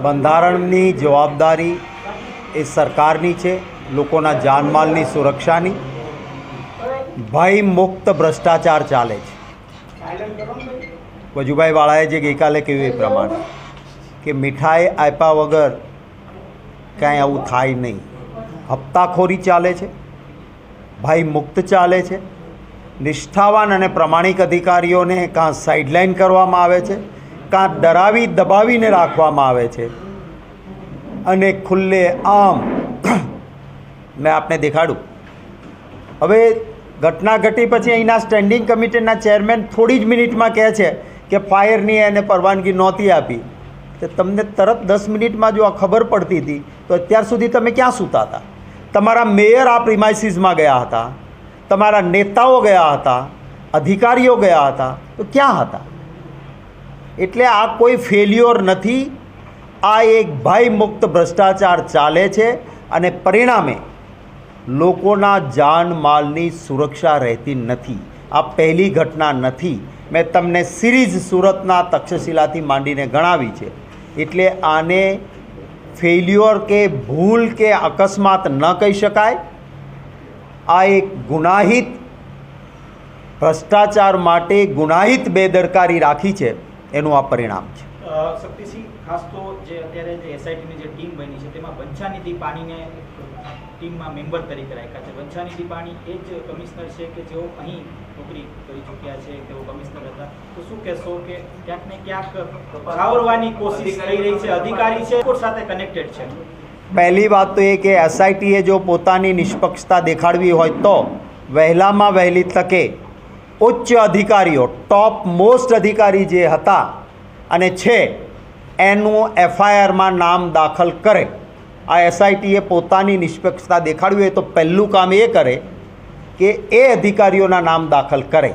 બંધારણની જવાબદારી એ સરકારની છે, લોકોના જાનમાલની સુરક્ષાની. ભય મુક્ત ભ્રષ્ટાચાર ચાલે છે. વજુભાઈ વાળાએ જે ગઈકાલે કહ્યું એ પ્રમાણે કે મીઠાઈ આપ્યા વગર કાંઈ આવું થાય નહીં. હપ્તાખોરી ચાલે છે, ભય મુક્ત ચાલે છે. નિષ્ઠાવાન અને પ્રમાણિક અધિકારીઓને કાં સાઇડલાઇન કરવામાં આવે છે, કાં ડરાવી દબાવીને રાખવામાં આવે છે. અને ખુલ્લે આમ મેં આપને દેખાડું. હવે ઘટના ઘટી પછી અહીંના સ્ટેન્ડિંગ કમિટીના ચેરમેન થોડી જ મિનિટમાં કહે છે કે ફાયરની એને પરવાનગી નહોતી આપી. તો તમને તરત 10 મિનિટમાં જો આ ખબર પડતી હતી તો અત્યાર સુધી તમે ક્યાં સૂતા હતા? તમારા મેયર આ પ્રિમાઇસીસમાં ગયા હતા, તમારા નેતાઓ ગયા હતા, અધિકારીઓ ગયા હતા, તો ક્યાં હતા? એટલે આ કોઈ ફેલ્યોર નથી, આ એક ભયમુક્ત ભ્રષ્ટાચાર ચાલે છે અને પરિણામે લોકોના જાનમાલની સુરક્ષા રહેતી નથી. આ પહેલી ઘટના નથી. મેં તમને સિરીઝ સુરતના તક્ષશિલાથી માંડીને ગણાવી છે. એટલે આને ફેલ્યોર કે ભૂલ કે અકસ્માત ન કહી શકાય. આ એક ગુનાહિત ભ્રષ્ટાચાર માટે ગુનાહિત બેદરકારી રાખી છે, એનું આ પરિણામ છે. શક્તિસિંહ, ખાસ તો જે અત્યારે જે એસઆઈટીની જે ટીમ બની છે તેમાં બંછાનિધિ પાણીને ટીમમાં મેમ્બર તરીકે રાખ્યા છે. બંછાનિધિ પાણી એ જ કમિશનર છે કે જેઓ અહીં નોકરી કરી ચૂક્યા છે, તેઓ કમિશનર હતા. તો શું કહેશો કે ક્યાંક ને ક્યાંક છાવરવાની કોશિશ થઈ રહી છે, અધિકારી છે કોર્ટ સાથે કનેક્ટેડ છે? પહેલી વાત તો એ કે એસઆઈટીએ જો પોતાની નિષ્પક્ષતા દેખાડવી હોય તો વહેલામાં વહેલી તકે ઉચ્ચ અધિકારીઓ, ટોપ મોસ્ટ અધિકારી જે હતા અને છે એનું એફઆઈઆરમાં નામ દાખલ કરે. આ એસઆઈટીએ પોતાની નિષ્પક્ષતા દેખાડવી હોય તો પહેલું કામ એ કરે કે એ અધિકારીઓના નામ દાખલ કરે.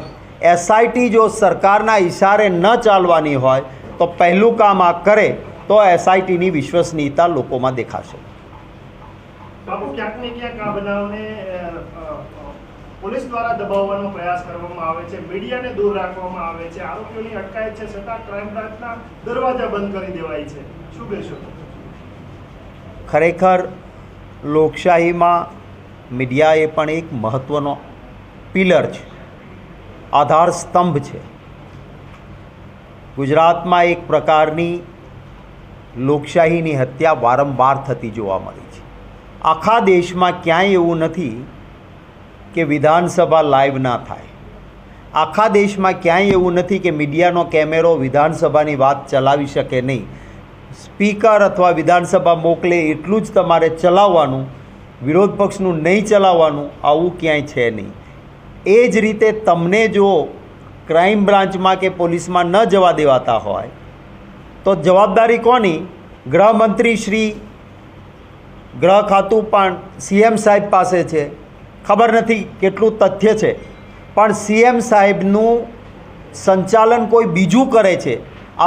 એસઆઈટી જો સરકારના ઇશારે ન ચાલવાની હોય તો પહેલું કામ આ કરે તો એસઆઈટીની વિશ્વસનીયતા લોકોમાં દેખાશે. બાપુ, ક્યાંક ને ક્યાંક આ બનાવને પોલીસ દ્વારા દબાવવાનો પ્રયાસ કરવામાં આવે છે, મીડિયાને દૂર રાખવામાં આવે છે, આરોપીઓની અટકાયત છે છતાં ક્રાઇમ બ્રાન્ચના દરવાજા બંધ કરી દેવાય છે. શું કહેશો? ખરેખર લોકશાહીમાં મીડિયા એ પણ એક મહત્ત્વનો પિલર છે, આધાર સ્તંભ છે. ગુજરાતમાં એક પ્રકારની લોકશાહીની હત્યા વારંવાર થતી જોવા મળી છે. આખા દેશમાં ક્યાંય એવું નથી કે વિધાનસભા લાઈવ ના થાય. આખા દેશમાં ક્યાંય એવું નથી કે મીડિયાનો કેમેરો વિધાનસભાની વાત ચલાવી શકે નહીં. સ્પીકર અથવા વિધાનસભા મોકલે એટલું જ તમારે ચલાવવાનું, વિરોધ પક્ષનું નહીં ચલાવવાનું, આવું ક્યાંય છે નહીં. એ જ રીતે તમને જો ક્રાઇમ બ્રાન્ચમાં કે પોલીસમાં ન જવા દેવાતા હોય તો જવાબદારી કોની? ગૃહમંત્રી શ્રી, ગૃહ ખાતું પણ સીએમ સાહેબ પાસે છે. ખબર નથી કેટલું તથ્ય છે, પણ સીએમ સાહેબનું સંચાલન કોઈ બીજું કરે છે,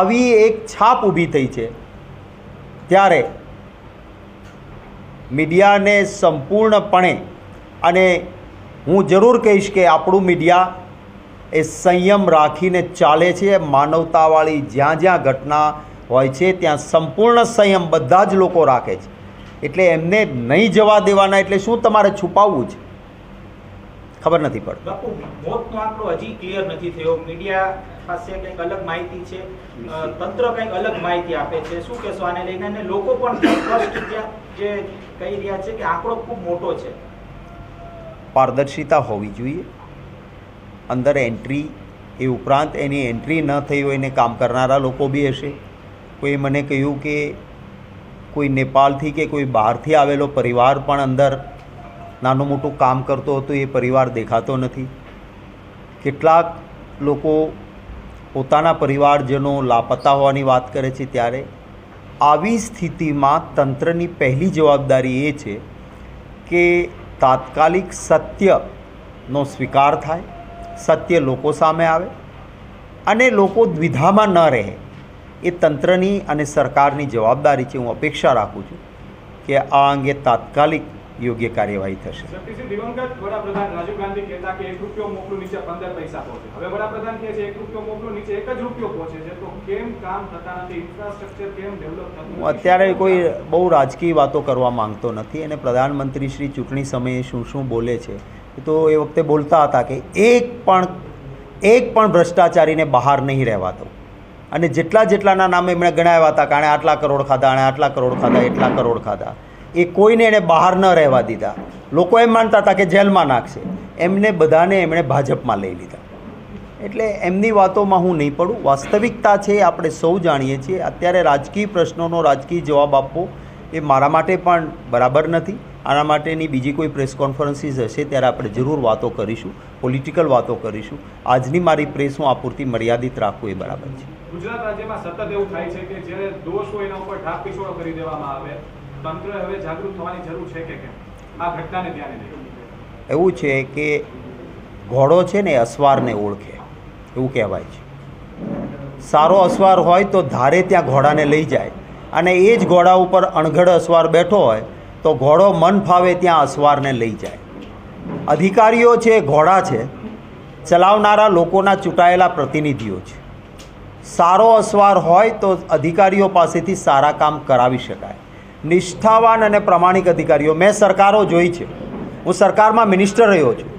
આવી એક છાપ ઊભી થઈ છે. ત્યારે મીડિયાને સંપૂર્ણપણે, અને હું જરૂર કહીશ કે આપણું મીડિયા એ સંયમ રાખીને ચાલે છે. માનવતાવાળી જ્યાં જ્યાં ઘટના હોય છે ત્યાં સંપૂર્ણ સંયમ બધા જ લોકો રાખે છે. એટલે એમને નહીં જવા દેવાના. એટલે શું તમારે છુપાવવું છે? ખબર નથી પડતી. બાપુ, મોતનો આંકડો હજી ક્લિયર નથી થયો. મીડિયા પાસે કંઈક અલગ માહિતી છે, તંત્ર કંઈક અલગ માહિતી આપે છે. શું કહેશો આને લઈને? અને લોકો પણ સ્પષ્ટ જે કહી રહ્યા છે કે આંકડો ખૂબ મોટો છે. પારદર્શિતા હોવી જોઈએ અંદર એન્ટ્રી. એ ઉપરાંત એની એન્ટ્રી ન થઈ હોય એને કામ કરનારા લોકો બી હશે. કોઈ મને કહ્યું કે કોઈ નેપાળથી કે કોઈ બહારથી આવેલો પરિવાર પણ અંદર નાનું મોટું કામ કરતો હતો, એ પરિવાર દેખાતો નથી. કેટલાક લોકો પોતાના પરિવારજનો લાપતા હોવાની વાત કરે છે. ત્યારે આવી સ્થિતિમાં તંત્રની પહેલી જવાબદારી એ છે કે તાત્કાલિક સત્યનો સ્વીકાર થાય, સત્ય લોકો સામે આવે અને લોકો દ્વિધામાં ન રહે. એ તંત્રની અને સરકારની જવાબદારી છે. હું અપેક્ષા રાખું છું કે આ અંગે તાત્કાલિક યોગ્ય કાર્યવાહી થશે. શક્તિસિંહ, દિવંગત વડાપ્રધાન રાજીવ ગાંધી કહેતા કે 1 રૂપિયો મોકલું નીચે 15 પૈસા પહોંચે. હવે વડાપ્રધાન કહે છે 1 રૂપિયો મોકલું નીચે 1 જ રૂપિયો પહોંચે છે. તો કેમ કામ થતા નથી? ઇન્ફ્રાસ્ટ્રક્ચર કેમ ડેવલપ થતું નથી? હું અત્યારે કોઈ બહુ રાજકીય વાતો કરવા માંગતો નથી અને પ્રધાનમંત્રી શ્રી ચૂંટણી સમયે શું શું બોલે છે તો એ વખતે બોલતા હતા કે એક પણ ભ્રષ્ટાચારીને બહાર નહીં રહેવા દો અને જેટલાના નામે એમણે ગણાવ્યા હતા કે આણે આટલા કરોડ ખાધા, આણે આટલા કરોડ ખાધા, એટલા કરોડ ખાધા, એ કોઈને એણે બહાર ન રહેવા દીધા. લોકો એમ માનતા હતા કે જેલમાં નાખશે, એમને બધાને એમણે ભાજપમાં લઈ લીધા. એટલે એમની વાતોમાં હું નહીં પડું. વાસ્તવિકતા છે, આપણે સૌ જાણીએ છીએ. અત્યારે રાજકીય પ્રશ્નોનો રાજકીય જવાબ આપવો એ મારા માટે પણ બરાબર નથી. આના માટેની બીજી કોઈ પ્રેસ કોન્ફરન્સીસ હશે ત્યારે આપણે જરૂર વાતો કરીશું, પોલિટિકલ વાતો કરીશું. આજની મારી પ્રેસ હું આ પૂરતી મર્યાદિત રાખવું એ બરાબર છે. ગુજરાત રાજ્યમાં સતત એવું થાય છે કે જ્યારે દોષ હોય એના ઉપર ઢાક પીછોડો કરી દેવામાં આવે. તંત્ર હવે જાગૃત થવાની જરૂર છે કે કેમ આ ઘટનાને ધ્યાને લઈ? એવું છે કે ઘોડો છે ને અસવારને ઓળખે એવું કહેવાય છે. સારો અસવાર હોય તો ધારે ત્યાં ઘોડાને લઈ જાય અને એ જ ઘોડા ઉપર અણઘડ અસવાર બેઠો હોય તો ઘોડો મન ફાવે ત્યાં અસવારને લઈ જાય. અધિકારીઓ છે ઘોડા છે, ચલાવનારા લોકોના ચૂંટાયેલા પ્રતિનિધિઓ છે. સારો અસવાર હોય તો અધિકારીઓ પાસેથી સારા કામ કરાવી શકાય. નિષ્ઠાવાન અને પ્રામાણિક અધિકારીઓ મેં સરકારો જોઈ છે. હું સરકારમાં મિનિસ્ટર રહ્યો છું.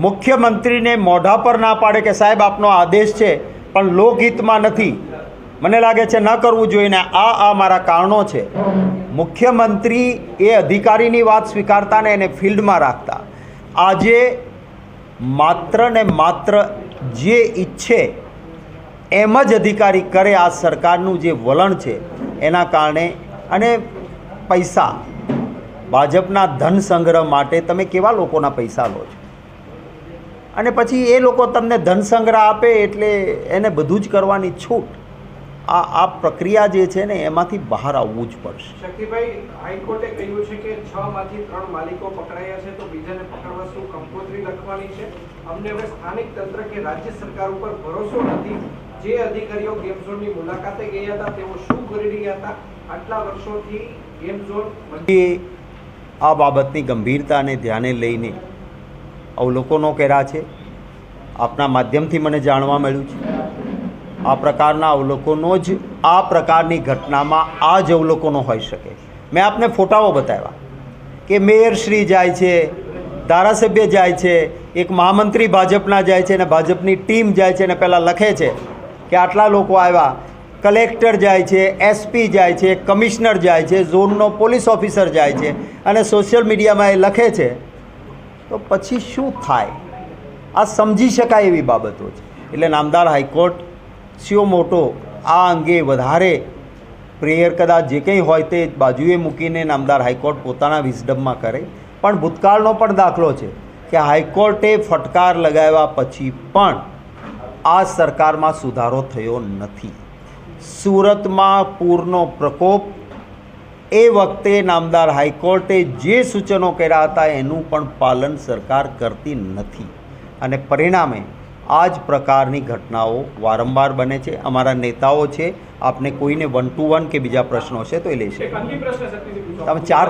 મુખ્યમંત્રીને મોઢા પર ના પાડે કે સાહેબ આપનો આદેશ છે પણ લોકહિતમાં નથી, મને લાગે છે ન કરવું જોઈએ ને આ મારા કારણો છે. મુખ્યમંત્રી એ અધિકારીની વાત સ્વીકારતા ને એને ફિલ્ડમાં રાખતા. આજે માત્ર ને માત્ર જે ઈચ્છે એમ જ અધિકારી કરે. આ સરકારનું જે વલણ છે એના કારણે અને પૈસા, ભાજપના ધન સંગ્રહ માટે તમે કેવા લોકોના પૈસા લો છો અને પછી એ લોકો તમને ધન સંગ્રહ આપે એટલે એને બધું જ કરવાની છૂટ. આ પ્રક્રિયા જે છે ને એમાંથી બહાર આવવું જ પડશે. શક્તિભાઈ, હાઈકોર્ટે કહ્યું છે કે 6 માંથી 3 માલિકો પકડાયા છે તો બીજાને પકડવા શું કંકોત્રી લખવાની છે? અમને હવે સ્થાનિક તંત્ર કે રાજ્ય સરકાર ઉપર ભરોસો નથી. જે અધિકારીઓ ગેમ ઝોનની મુલાકાતે ગયા હતા તેઓ શું કરી રહ્યા હતા? આટલા વર્ષોથી ગેમ ઝોન આ બાબતની ગંભીરતાને ધ્યાને લઈને અવલોકનો કર્યા છે. આપના માધ્યમથી મને જાણવા મળ્યું છે. આ પ્રકારના અવલોકનો જ આ પ્રકારની ઘટનામાં આ જ અવલોકનો હોઈ શકે. મેં આપને ફોટાઓ બતાવ્યા કે મેયરશ્રી જાય છે, ધારાસભ્ય જાય છે, એક મહામંત્રી ભાજપના જાય છે અને ભાજપની ટીમ જાય છે અને પહેલાં લખે છે કે આટલા લોકો આવ્યા. કલેક્ટર જાય છે, એસપી જાય છે, કમિશનર જાય છે, ઝોનનો પોલીસ ઓફિસર જાય છે અને સોશિયલ મીડિયામાં એ લખે છે. તો પછી શું થાય? આ સમજી શકાય એવી બાબતો છે. એટલે નામદાર હાઈકોર્ટ સ્યો મોટો આ અંગે વધારે પ્રેયર કદાચ જે કંઈ હોય તે બાજુએ મૂકીને નામદાર હાઈકોર્ટ પોતાના વિઝડમમાં કરે. પણ ભૂતકાળનો પણ દાખલો છે કે હાઈકોર્ટે ફટકાર લગાવ્યા પછી પણ આ સરકારમાં સુધારો થયો નથી. સુરતમાં પૂરનો પ્રકોપ, એ વખતે નામદાર હાઈકોર્ટે જે સૂચનો કર્યા હતા એનું પણ પાલન સરકાર કરતી નથી અને પરિણામે આ જ પ્રકારની ઘટનાઓ વારંવાર બને છે. અમારા નેતાઓ છે, આપને કોઈને 1 to 1 કે બીજા પ્રશ્નો છે તો એ લેશે. એક અંતિમ પ્રશ્ન શક્તિસિંહ પૂછો. તમે 4